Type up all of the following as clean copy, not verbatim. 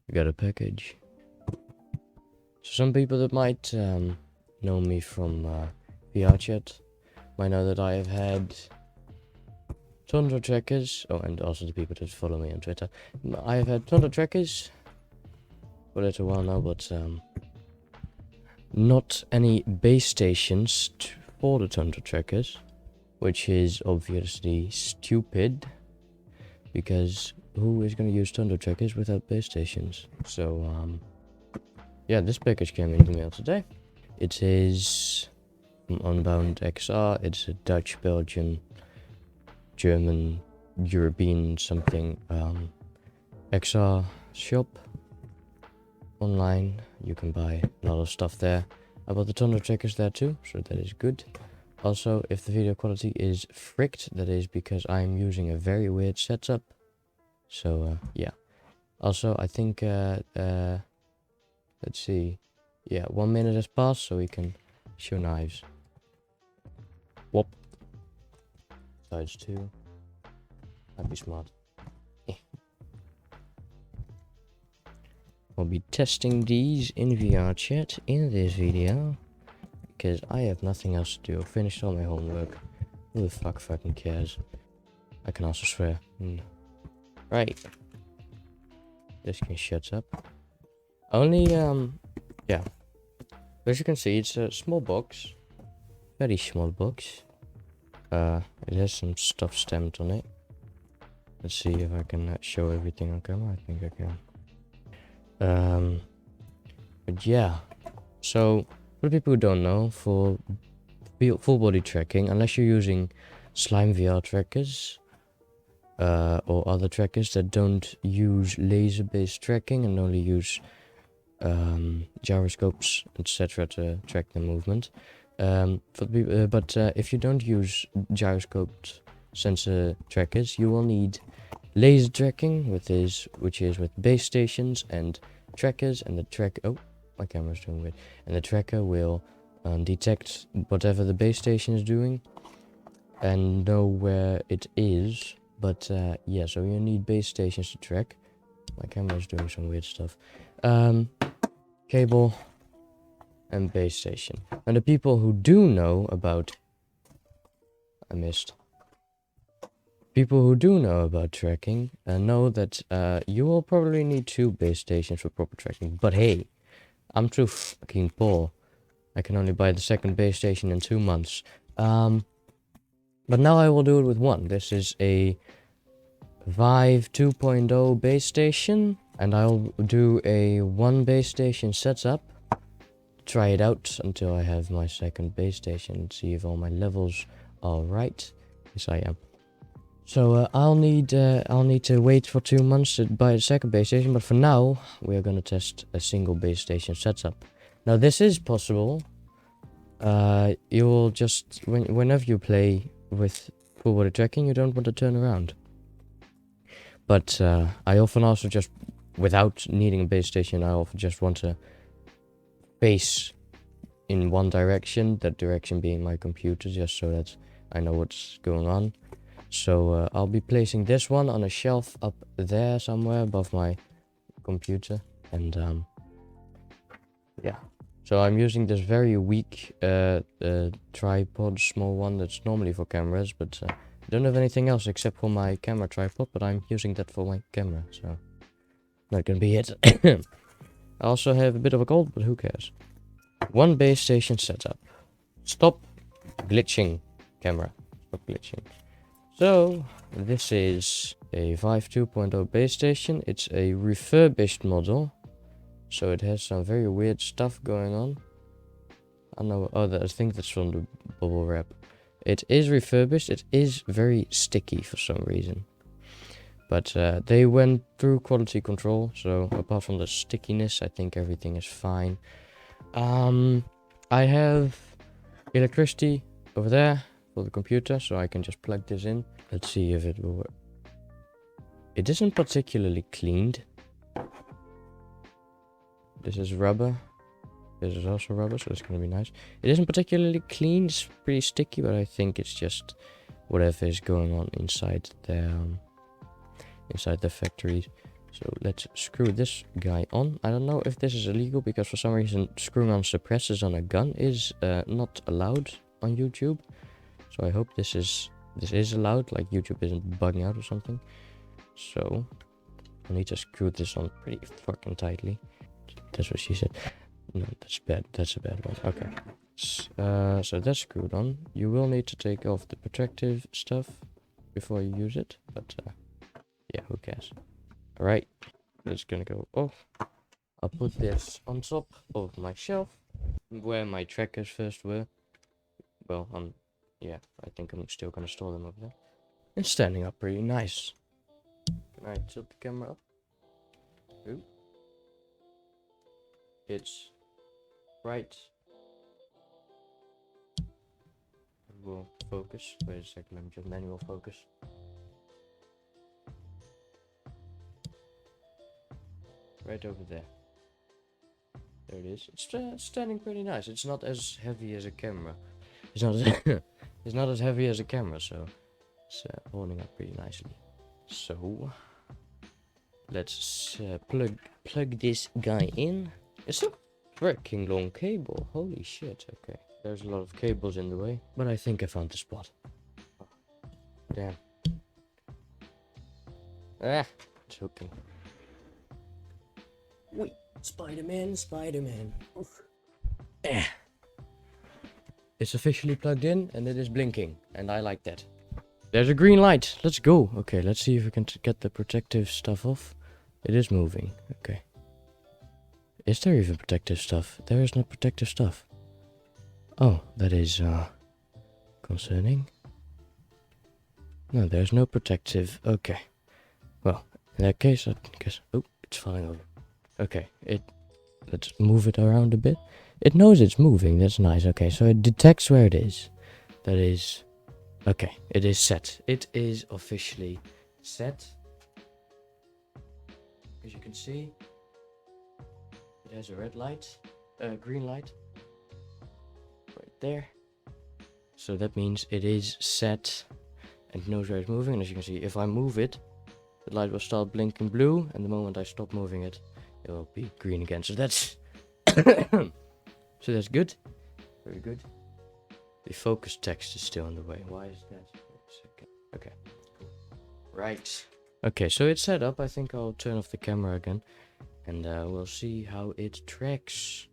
I got a package. So some people that might know me from VR chat might know that I have had Tundra trackers. Oh, and also the people that follow me on Twitter. I have had Tundra trackers for a little while now, but not any base stations for the Tundra trackers, which is obviously stupid, because who is going to use Tundra trackers without base stations? So yeah, this package came in the mail today. It is from Unbound XR. It's a Dutch, Belgian, German, European something XR shop online. You can buy a lot of stuff there. I bought the Tundra trackers there too, so that is good. Also, if the video quality is fricked, that is because I'm using a very weird setup. So yeah. Also, I think let's see. Yeah, 1 minute has passed, so we can show knives. Whoop. Size 2. That'd be smart. I'll be testing these in VR chat in this video, because I have nothing else to do. I finished all my homework. Who the fuck fucking cares? I can also swear. Right. This can shut up. Only, yeah. As you can see, it's a small box. Very small box. It has some stuff stamped on it. Let's see if I can show everything on camera. I think I can. But yeah. So, for the people who don't know, for full body tracking, unless you're using Slime VR trackers, or other trackers that don't use laser-based tracking and only use gyroscopes, etc. to track the movement. But if you don't use gyroscoped sensor trackers, you will need laser tracking, which is with base stations and trackers, and the track. Oh, my camera's doing weird. And the tracker will detect whatever the base station is doing and know where it is. But yeah, so you need base stations to track. My camera is doing some weird stuff. Cable and base station. And the people who do know about... I missed. People who do know about tracking know that you will probably need 2 base stations for proper tracking. But hey, I'm too fucking poor. I can only buy the 2nd base station in 2 months. But now I will do it with 1. This is a VIVE 2.0 base station, and I'll do a 1 base station setup. Try it out until I have my 2nd base station. See if all my levels are right. Yes, I am. So I'll need to wait for 2 months to buy the 2nd base station. But for now, we are gonna test a single base station setup. Now this is possible. You will just whenever you play with full body tracking, you don't want to turn around. But I often also just, without needing a base station, I often just want to face in one direction, that direction being my computer, just so that I know what's going on. So I'll be placing this one on a shelf up there somewhere above my computer, and yeah. So I'm using this very weak tripod, small one that's normally for cameras, but I don't have anything else except for my camera tripod, but I'm using that for my camera, so not gonna be it. I also have a bit of a cold, but who cares? 1 base station setup. Stop glitching, camera. Stop glitching. So, this is a VIVE 2.0 base station. It's a refurbished model, so it has some very weird stuff going on. I know. Oh, I think that's from the bubble wrap. It is refurbished. It is very sticky for some reason. But they went through quality control, so apart from the stickiness, I think everything is fine. I have electricity over there for the computer, so I can just plug this in. Let's see if it will work. It isn't particularly cleaned. This is rubber. This is also rubber, so it's gonna be nice. It isn't particularly clean. It's pretty sticky, but I think it's just whatever is going on inside the factory. So let's screw this guy on. I don't know if this is illegal because for some reason screwing on suppressors on a gun is not allowed on YouTube. So I hope this is allowed, like YouTube isn't bugging out or something. So I need to screw this on pretty fucking tightly. That's what she said. No, that's bad. That's a bad one. Okay. So that's screwed on. You will need to take off the protective stuff before you use it. But yeah, who cares? Alright. It's gonna go off. I'll put this on top of my shelf where my trackers first were. Well, yeah, I think I'm still gonna store them over there. And standing up pretty nice. Can I tilt the camera up? Ooh. It's right. We'll focus. Wait a second, let me just manual focus. Right over there. There it is. It's standing pretty nice. It's not as heavy as a camera. It's not as it's not as heavy as a camera, so it's holding up pretty nicely. So let's plug this guy in. It's a freaking long cable. Holy shit. Okay, there's a lot of cables in the way, but I think I found the spot. Oh, damn. Ah, it's hooking. Wait, Spider-Man, Spider-Man. It's officially plugged in and it is blinking, and I like that. There's a green light. Let's go. Okay, let's see if we can get the protective stuff off. It is moving. Okay. Is there even protective stuff? There is no protective stuff. Oh, that is concerning. No, there's no protective. Okay. Well, in that case, I guess. Oh, it's falling over. Okay, let's move it around a bit. It knows it's moving, that's nice. Okay, so it detects where it is. That is... Okay, it is set. It is officially set. As you can see, it has a red light, green light. Right there. So that means it is set and knows where it's moving. And as you can see, if I move it, the light will start blinking blue, and the moment I stop moving it, it will be green again. So that's so that's good. Very good. The focus text is still in the way. Why is that? Okay. Right. Okay, so it's set up. I think I'll turn off the camera again, and we'll see how it tracks.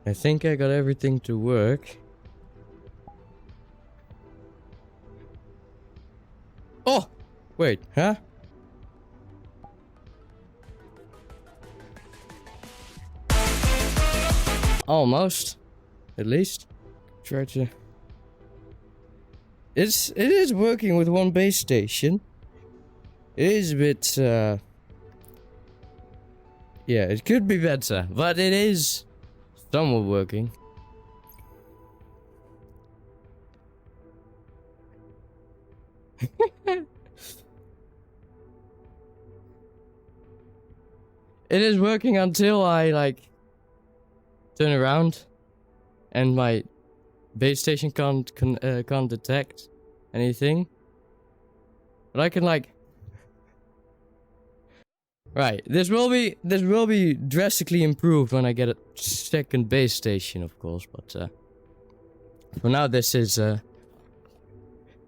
I think I got everything to work. Oh! Wait, huh? Almost. At least. Try to... It is working with one base station. It is a bit, yeah, it could be better, but it is somewhat working. It is working until I, like, turn around and my base station can't detect anything. But I can, like... Right, this will be drastically improved when I get a second base station, of course, but for now this is it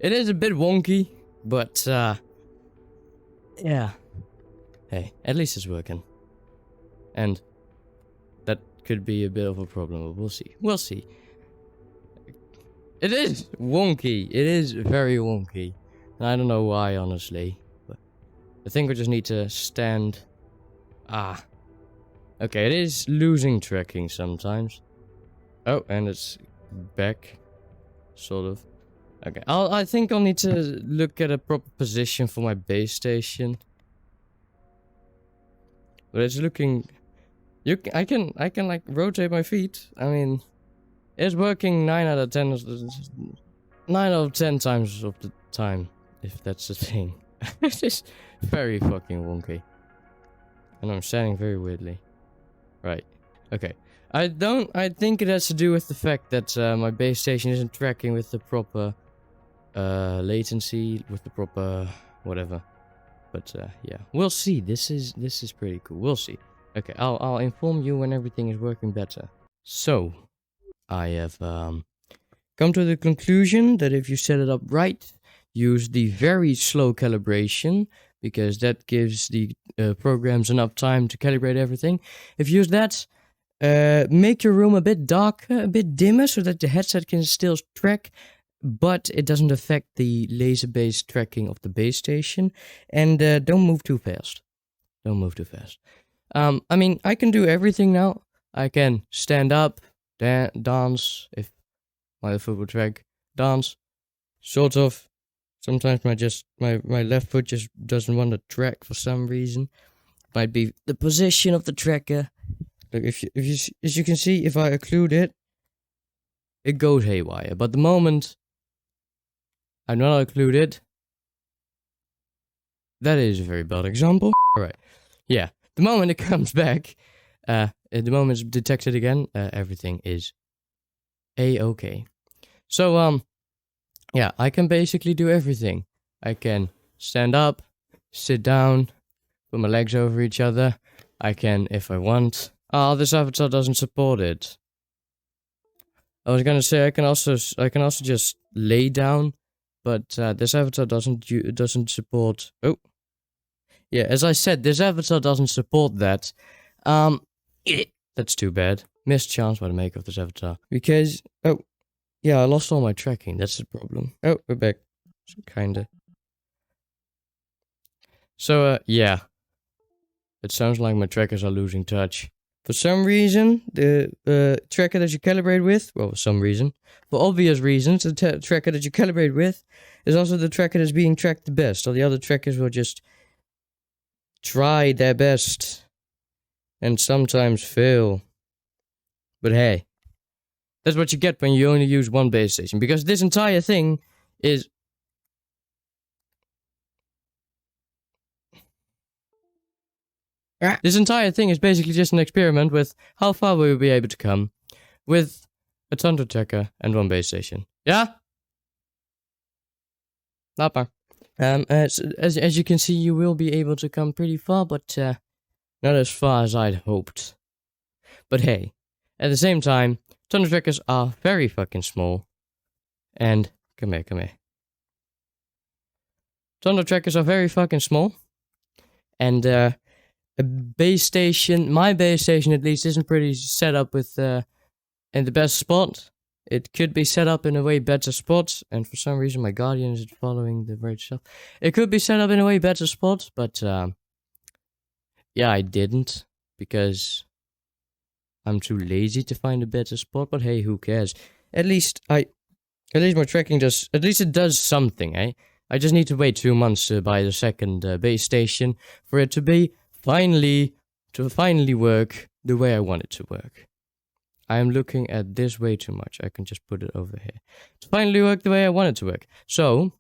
is a bit wonky, but yeah. Hey, at least it's working. And that could be a bit of a problem, but we'll see. We'll see. It is wonky. It is very wonky. And I don't know why, honestly. I think we just need to stand... Ah. Okay, it is losing tracking sometimes. Oh, and it's back. Sort of. Okay, I think I'll need to look at a proper position for my base station. But it's looking... I can like rotate my feet. I mean, it's working 9 out of 10 9 out of 10 times of the time, if that's the thing. It's just very fucking wonky. And I'm standing very weirdly. Right. Okay. I think it has to do with the fact that my base station isn't tracking with the proper latency, with the proper whatever. But yeah, we'll see. This is pretty cool. We'll see. Okay, I'll inform you when everything is working better. So, I have come to the conclusion that if you set it up right, use the very slow calibration, because that gives the programs enough time to calibrate everything. If you use that, make your room a bit darker, a bit dimmer, so that the headset can still track, but it doesn't affect the laser-based tracking of the base station. And don't move too fast. Don't move too fast. I mean, I can do everything now. I can stand up, dance, if my foot will track, dance, sort of. Sometimes my left foot just doesn't want to track for some reason. Might be the position of the tracker. Look, if you as you can see, if I occlude it, it goes haywire. But the moment I'm not occluded, that is a very bad example. Alright, yeah. The moment it comes back, the moment it's detected again, everything is A-okay. So, yeah, I can basically do everything. I can stand up, sit down, put my legs over each other. I can, if I want. Oh, this avatar doesn't support it. I was gonna say I can also just lay down, but this avatar doesn't support. Oh. Yeah, as I said, this avatar doesn't support that. That's too bad. Missed chance by the maker of this avatar. Because, oh, yeah, I lost all my tracking. That's the problem. Oh, we're back. Kinda. So, yeah. It sounds like my trackers are losing touch. For some reason, the tracker that you calibrate with, well, for some reason, for obvious reasons, the tracker that you calibrate with is also the tracker that's being tracked the best. All the other trackers will just try their best and sometimes fail. But hey, that's what you get when you only use one base station, because this entire thing is basically just an experiment with how far we will be able to come with a Tundra tracker and one base station. Yeah? Not far. As you can see, you will be able to come pretty far, but not as far as I'd hoped. But hey, at the same time, Tundra trackers are very fucking small. And come here. Tundra trackers are very fucking small. And a base station, my base station at least, isn't pretty set up with in the best spot. It could be set up in a way better spot, and for some reason my Guardian isn't following the right stuff. It could be set up in a way better spot, but yeah, I didn't, because I'm too lazy to find a better spot. But hey, who cares? At least my tracking does. At least it does something, eh? I just need to wait 2 months to buy the second base station for it to finally work the way I want it to work. I am looking at this way too much. I can just put it over here. To finally work the way I want it to work. So,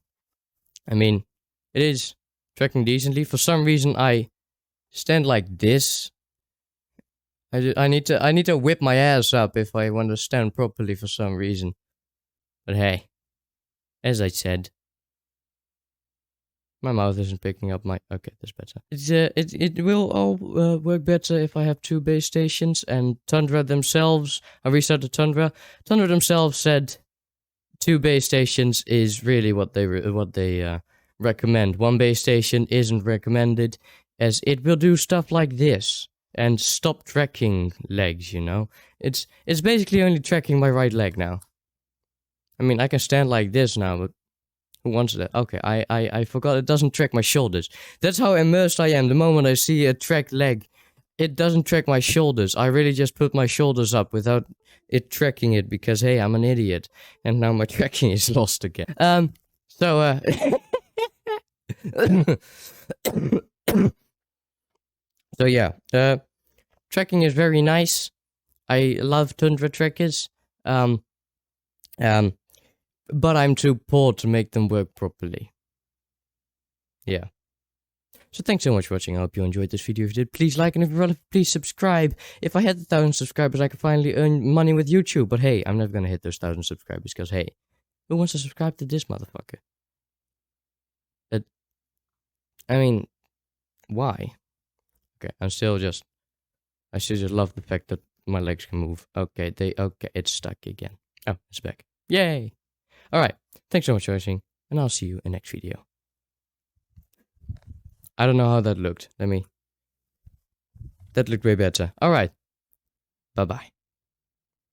I mean, it is tracking decently. For some reason, I stand like this. I need to whip my ass up if I want to stand properly for some reason. But hey, as I said, my mouth isn't picking up my... Okay, that's better. It will all work better if I have 2 base stations, and Tundra themselves... I restarted Tundra. Tundra themselves said 2 base stations is really what they recommend. 1 base station isn't recommended, as it will do stuff like this and stop tracking legs, you know? It's basically only tracking my right leg now. I mean, I can stand like this now, but who wants that? Okay, I forgot it doesn't track my shoulders. That's how immersed I am. The moment I see a tracked leg, it doesn't track my shoulders. I really just put my shoulders up without it tracking it because, hey, I'm an idiot. And now my tracking is lost again. So yeah, tracking is very nice. I love Tundra trackers. But I'm too poor to make them work properly. Yeah. So thanks so much for watching. I hope you enjoyed this video. If you did, please like, and if you relevant, please subscribe. If I hit 1,000 subscribers, I can finally earn money with YouTube. But hey, I'm never gonna hit those 1,000 subscribers because hey, who wants to subscribe to this motherfucker? I mean, why? Okay, I still just love the fact that my legs can move. Okay, it's stuck again. Oh, it's back. Yay! Alright, thanks so much for watching, and I'll see you in the next video. I don't know how that looked. That looked way better. Alright, bye-bye.